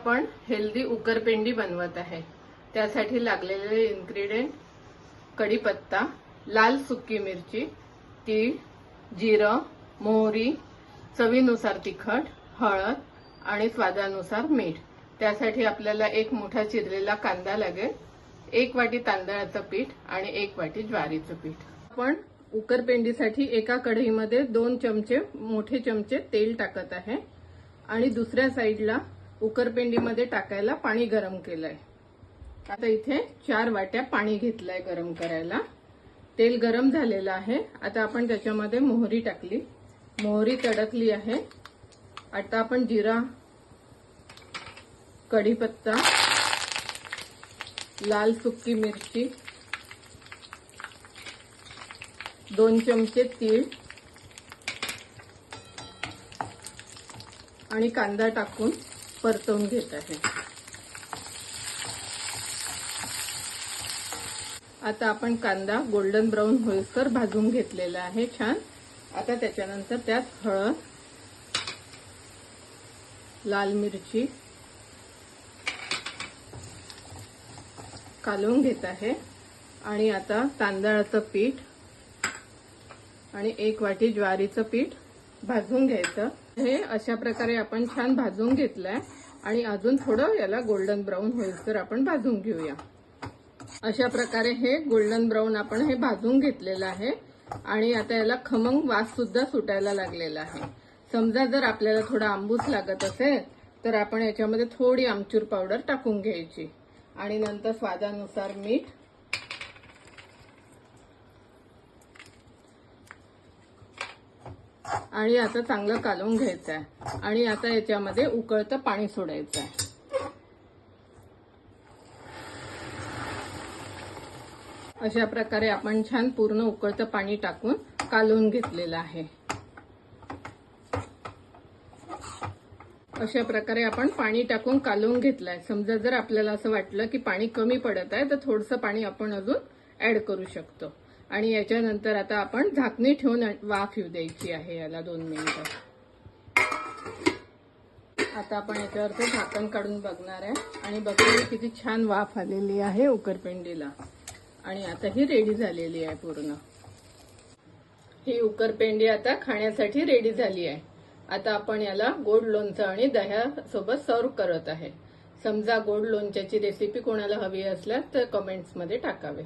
आपण हेल्दी उकरपेंडी बनवत आहे। त्यासाठी लागलेले इन्ग्रेडियंट कढीपत्ता, लाल सुकी मिरची, तीळ, जिरं, मोहरी, चवीनुसार तिखट, हळद आणि स्वादानुसार मीठ। त्यासाठी आपल्याला एक मोठा चिरलेला कांदा लागेल, 1 वाटी तांदळाचं पीठ आणि 1 वाटी ज्वारीचं पीठ। आपण उकरपेंडीसाठी एका कढईमध्ये 2 चमचे मोठे चमचे तेल टाकत आहे आणि दुसऱ्या साइडला उकरपेंडीमध्ये टाकायला पाणी गरम केलंय। आता इथे 4 वाट्या पाणी घेतलंय गरम करायला। तेल गरम झालेलं आहे। आता आपण त्याच्यामध्ये मोहरी टाकली, मोहरी तडकली आहे। आता आपण जिरा, कढीपत्ता, लाल सुकी मिरची, 2 चमचे तीळ आणि कांदा टाकून परतवून घेत आहे। आता आपण कांदा गोल्डन ब्राउन होईस्तोवर भाजून घेतलेला आहे छान। आता त्याच्यानंतर त्यात हळद, लाल मिरची कालवून घेत आहे आणि आता तांदळाचं पीठ आणि 1 वाटी ज्वारीचं पीठ भाजून घ्यायचं। हे अशा प्रकारे आपण छान भाजून घेतलंय आणि अजून थोडं याला गोल्डन ब्राउन होईस्तोवर आपण भाजून घेऊया। अशा प्रकारे हे गोल्डन ब्राउन आपण हे भाजून घेतलेलं आहे आणि आता याला खमंग वास सुद्धा सुटायला लागलेला आहे। समजा जर आपल्याला थोडा आंबूस लागत असेल तर आपण याच्यामध्ये थोडी आमचूर पावडर टाकून घ्यायची आणि नंतर स्वादानुसार मीठ आणि आता चांगलं कालवून घ्यायचं आहे आणि आता याच्यामध्ये उकळतं पाणी सोडायचं आहे। अशा प्रकारे आपण छान पूर्ण उकळतं पाणी टाकून कालवून घेतलेलं आहे। अशा प्रकारे आपण पाणी टाकून कालवून घेतलंय। समजा जर आपल्याला असं वाटलं की पाणी कमी पडत आहे तर थोडंसं पाणी आपण अजून ऍड करू शकतो आणि याच्यानंतर आता आपण झाकणी ठेवून वाफ येऊ द्यायची आहे याला 2 मिनिटं। आता आपण याच्यावरचं झाकण काढून बघणार आहे आणि बघूया किती छान वाफ आलेली आहे उकरपेंडीला आणि आता ही रेडी झालेली आहे पूर्ण। ही उकरपेंडी आता खाण्यासाठी रेडी झाली आहे। आता आपण याला गोड लोणचं आणि दह्यासोबत सर्व करत आहे। समजा गोड लोणच्याची रेसिपी कोणाला हवी असल्यास तर कमेंट्स मध्ये टाकावे।